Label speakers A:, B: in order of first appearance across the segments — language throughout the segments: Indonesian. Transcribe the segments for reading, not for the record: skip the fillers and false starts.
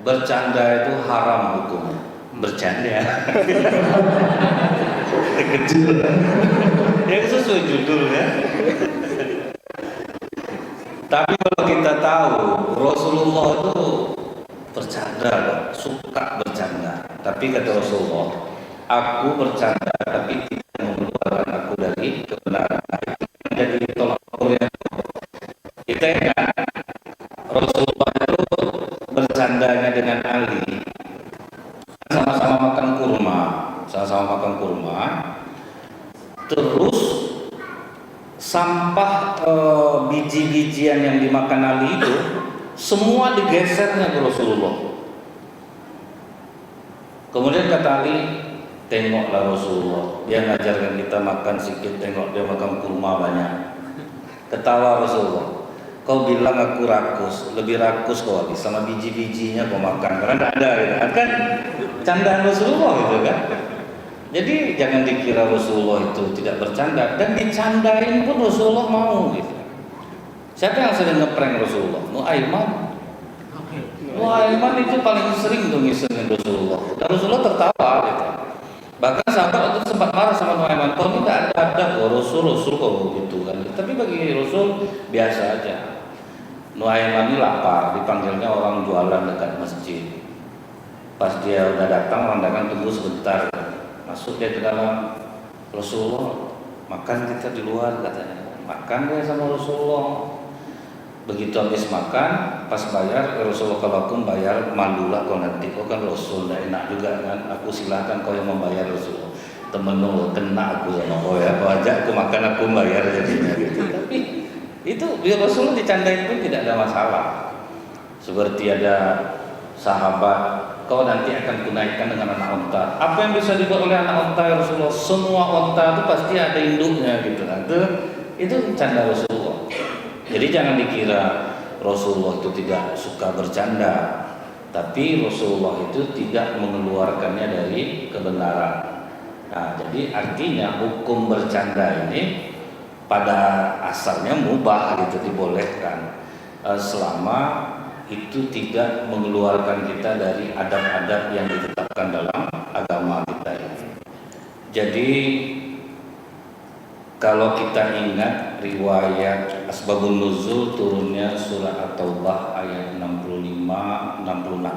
A: bercanda itu haram hukumnya. Bercanda. Kecil. Ya sesuai judulnya. Tapi kalau kita tahu Rasulullah itu bercanda, suka bercanda. Tapi kata Rasulullah, aku bercanda tapi tidak mengeluarkan aku dari kebenaran. Jadi tolak ukur. Kita ingat Rasulullah itu bercandanya dengan Ali, sama-sama makan kurma, terus sampah biji-bijian yang dimakan Ali itu semua digesernya ke Rasulullah. Kemudian kata Ali, tengoklah Rasulullah, dia ngajarkan kita makan sedikit, tengok dia makan kurma banyak. Ketawa Rasulullah, kau bilang aku rakus, lebih rakus kau habis sama biji-bijinya kau makan, karena tidak ada gitu. Kan candaan Rasulullah gitu kan. Jadi jangan dikira Rasulullah itu tidak bercanda, dan dicandain pun Rasulullah mau gitu. Siapa yang sering ngeprank Rasulullah? Nuaiman itu paling sering tuh ngisengin Rasulullah. Dan Rasulullah tertawa gitu. Bahkan sahabat itu sempat marah sama Nuaiman, kau ini tidak ada Rasul kok gitu kan. Tapi bagi Rasul biasa aja. Nuaiman ini lapar, dipanggilnya orang jualan dekat masjid. Pas dia udah datang, orang dagang tunggu sebentar. Masuk dia ke dalam, Rasulullah, makan kita di luar katanya. Makan dia sama Rasulullah. Begitu habis makan, pas bayar, Rasulullah, kalau aku bayar, malulah kau nanti, kau kan Rasul, tidak enak juga kan. Aku silahkan kau yang membayar Rasulullah. Temen lu kena aku sama kau ya, kau ajak aku makan, aku bayar jadinya gitu. Tapi itu biar Rasulullah dicandain pun tidak ada masalah. Seperti ada sahabat, kau nanti akan kunaikkan dengan anak unta. Apa yang bisa dibuat oleh anak unta ya Rasulullah? Semua unta itu pasti ada induknya gitu kan. Itu canda Rasulullah. Jadi jangan dikira Rasulullah itu tidak suka bercanda, tapi Rasulullah itu tidak mengeluarkannya dari kebenaran. Nah, jadi artinya hukum bercanda ini pada asalnya mubah, gitu, dibolehkan selama itu tidak mengeluarkan kita dari adab-adab yang ditetapkan dalam agama kita ini. Jadi kalau kita ingat riwayat asbabun nuzul turunnya surah At-Taubah ayat 65-66,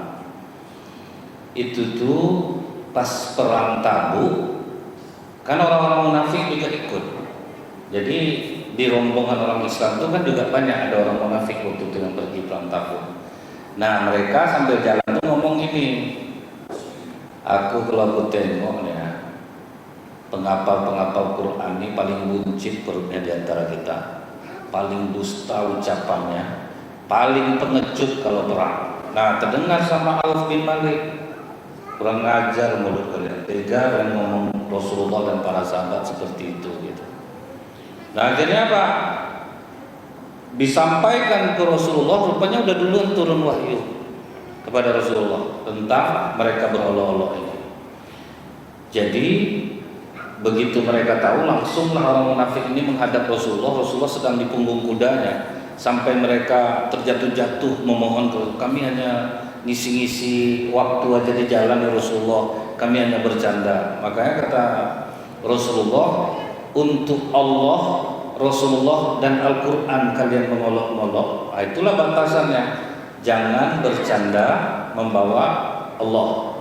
A: itu tuh pas perang Tabuk, kan orang-orang munafik juga ikut. Jadi di rombongan orang Islam itu kan juga banyak ada orang munafik waktu itu yang pergi perang Tabuk. Nah mereka sambil jalan tuh ngomong gini, aku kalau aku tengok ya, penghafal Quran ini paling buncit perutnya di antara kita, paling dusta ucapannya, paling pengecut kalau perang. Nah terdengar sama Auf bin Malik, kurang ngajar mulut kalian, tega yang ngomong Rasulullah dan para sahabat seperti itu gitu. Nah akhirnya apa? Disampaikan ke Rasulullah, rupanya udah duluan turun wahyu kepada Rasulullah tentang mereka berolok-olok ini. Jadi begitu mereka tahu, langsunglah orang munafik ini menghadap Rasulullah. Rasulullah sedang di punggung kudanya, sampai mereka terjatuh-jatuh memohon ke kami, hanya ngisi-ngisi waktu aja di jalan ya Rasulullah, kami hanya bercanda. Makanya kata Rasulullah, untuk Allah, Rasulullah dan Al-Quran kalian mengolok-olok. Nah, itulah batasannya. Jangan bercanda membawa Allah,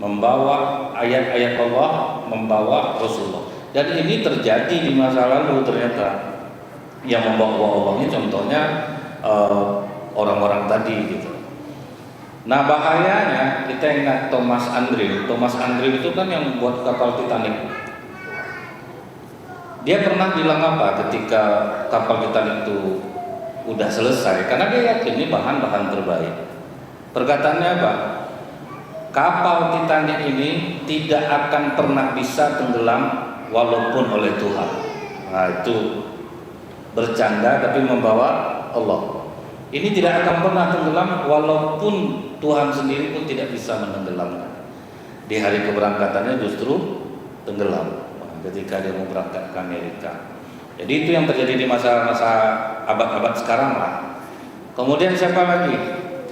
A: membawa ayat-ayat Allah, membawa Rasulullah. Dan ini terjadi di masa lalu ternyata. Yang membawa Allah ini contohnya orang-orang tadi gitu. Nah bahayanya kita ingat Thomas Andrew. Thomas Andrew itu kan yang buat kapal Titanic. Dia pernah bilang apa ketika kapal Titanic itu udah selesai? Karena dia yakin ini bahan-bahan terbaik. Perkataannya apa? Kapal Titanic ini tidak akan pernah bisa tenggelam walaupun oleh Tuhan. Nah itu bercanda tapi membawa Allah. Ini tidak akan pernah tenggelam walaupun Tuhan sendiri pun tidak bisa menenggelamkan. Di hari keberangkatannya justru tenggelam ketika dia mau berangkat ke Amerika. Jadi itu yang terjadi di masa-masa abad-abad sekarang lah. Kemudian siapa lagi?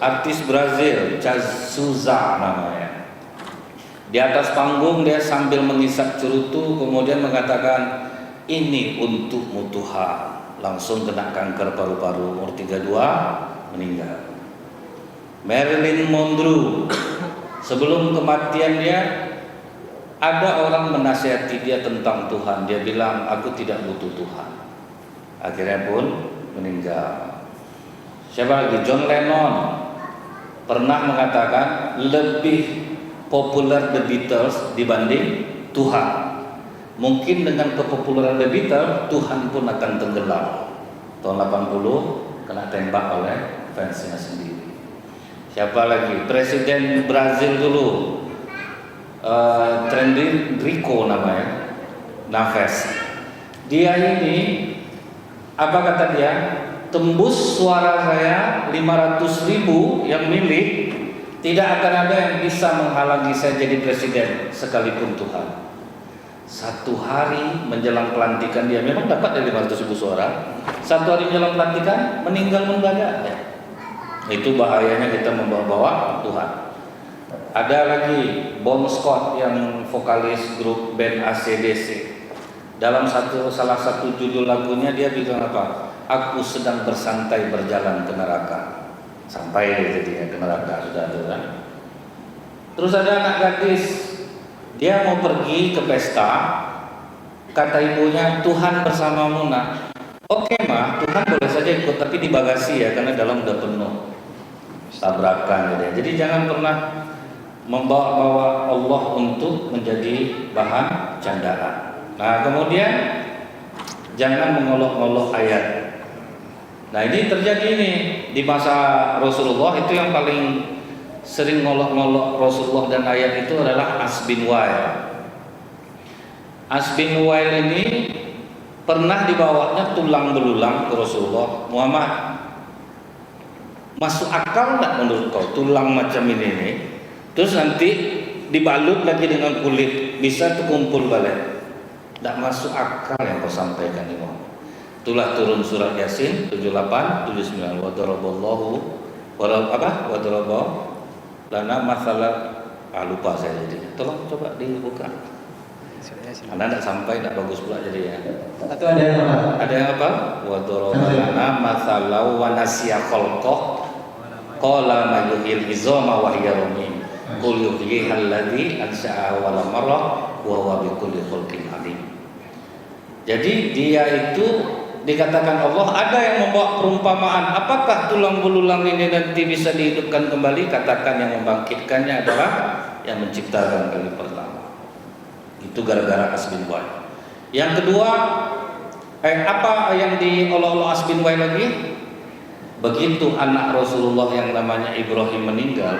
A: artis Brazil, Cazuza namanya. Di atas panggung dia sambil mengisap cerutu, kemudian mengatakan, ini untukmu Tuhan. Langsung kena kanker paru-paru, umur 32 meninggal. Marilyn Monroe, sebelum kematian dia, ada orang menasihati dia tentang Tuhan. Dia bilang, aku tidak butuh Tuhan. Akhirnya pun meninggal. Siapa lagi? John Lennon pernah mengatakan lebih populer The Beatles dibanding Tuhan. Mungkin dengan kepopuleran The Beatles, Tuhan pun akan tenggelam. Tahun 80 kena tembak oleh fansnya sendiri. Siapa lagi? Presiden Brazil dulu, Rico namanya, Naves. Dia ini, apa kata dia? Tembus suara saya 500.000 yang milik, tidak akan ada yang bisa menghalangi saya jadi presiden sekalipun Tuhan. Satu hari menjelang pelantikan dia memang dapat dari 500.000 suara. Satu hari menjelang pelantikan meninggal mendadak. Itu bahayanya kita membawa-bawa Tuhan. Ada lagi Bon Scott yang vokalis grup band AC/DC. Dalam salah satu judul lagunya dia bilang apa? Aku sedang bersantai berjalan ke neraka. Sampai jadi ke neraka sudah ada kan. Terus ada anak gadis, dia mau pergi ke pesta, kata ibunya, Tuhan bersamamu nak. Oke mah, Tuhan boleh saja ikut, tapi di bagasi ya, karena dalam udah penuh. Tabrakan gitu ya. Jadi jangan pernah membawa Allah untuk menjadi bahan candaan. Nah kemudian jangan mengolok-olok ayat. Nah ini terjadi nih di masa Rasulullah, itu yang paling sering ngolok-ngolok Rasulullah dan ayat itu adalah As bin Wail. As bin Wail ini pernah dibawanya tulang belulang ke Rasulullah. Muhammad, masuk akal enggak menurut kau tulang macam ini nih? Terus nanti dibalut lagi dengan kulit, bisa terkumpul balik. Tidak masuk akal yang kau sampaikan ini. Itulah turun surat Yasin 78, 79. Wa daraballahu wa daraballahu lana masalah, lupa saya jadi. Tolong coba dibuka. Anda tidak sampai, tidak bagus pula jadi ya.
B: Atau ada yang apa?
A: Ada yang apa? Wa darabalana masalah wa nasiya khalqah qala ma yuhil izama wa hiya ramim. Qul yuhyiha alladzi ansha'a wa lam marra wa huwa bikulli khalqin alim. Jadi dia itu dikatakan Allah ada yang membawa perumpamaan. Apakah tulang belulang ini nanti bisa dihidupkan kembali? Katakan yang membangkitkannya adalah yang menciptakan kali pertama. Itu gara-gara As bin Wail. Yang kedua, apa yang diolok-olok As bin Wail lagi? Begitu anak Rasulullah yang namanya Ibrahim meninggal,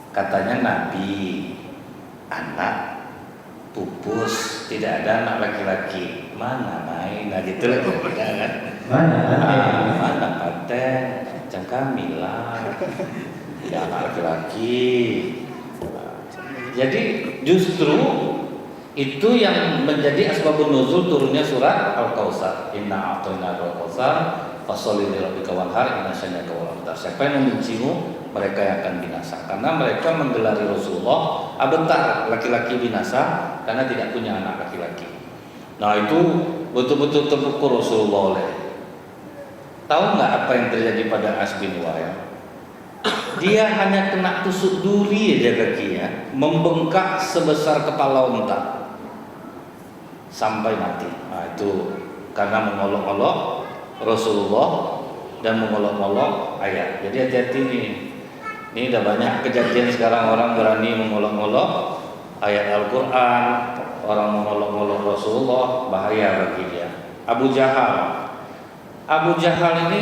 A: katanya Nabi, anak pupus, tidak ada anak laki-laki. Mana main, nah gitu lah kan? Mana paten, cangkamilah, tidak anak laki-laki. Jadi justru itu yang menjadi asbabun nuzul turunnya surat Al-Kautsar. Inna a'tainaka al-kautsar fasholli li rabbika wanhar inna syani'aka wal abtar. Siapa yang membencimu, mereka yang akan binasa. Karena mereka menggelari Rasulullah, bentar laki-laki binasa karena tidak punya anak laki-laki. Nah itu betul-betul terpukul Rasulullah oleh. Tahu nggak apa yang terjadi pada As bin Wail? Dia hanya kena tusuk duri aja kakinya, membengkak sebesar kepala unta sampai mati. Nah itu karena mengolok-olok Rasulullah dan mengolok-olok ayat. Jadi hati-hati nih. Ini udah banyak kejadian sekarang orang berani mengolok-olok ayat Al-Quran, orang mengolok-olok Rasulullah, bahaya bagi dia. Abu Jahal ini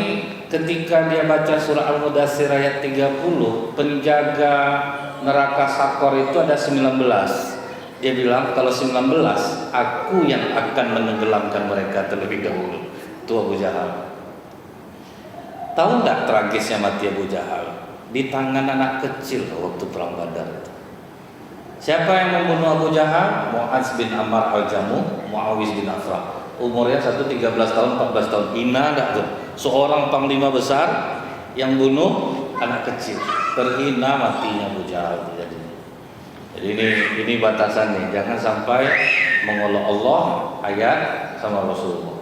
A: ketika dia baca surah Al-Mudaththir ayat 30, penjaga neraka Sakor itu ada 19. Dia bilang kalau 19 aku yang akan menenggelamkan mereka terlebih dahulu. Itu Abu Jahal. Tahu enggak tragisnya mati Abu Jahal? Di tangan anak kecil waktu perang Badar itu. Siapa yang membunuh Abu Jahal? Mu'adz bin Ammar al-Jamuh, Muawiz bin Afra. Umurnya 13 tahun, 14 tahun. Hina enggak tuh? Seorang panglima besar yang bunuh anak kecil, terhina matinya Abu Jahal. Jadi ini batasan nih, jangan sampai mengolok Allah ayat sama Rasulullah.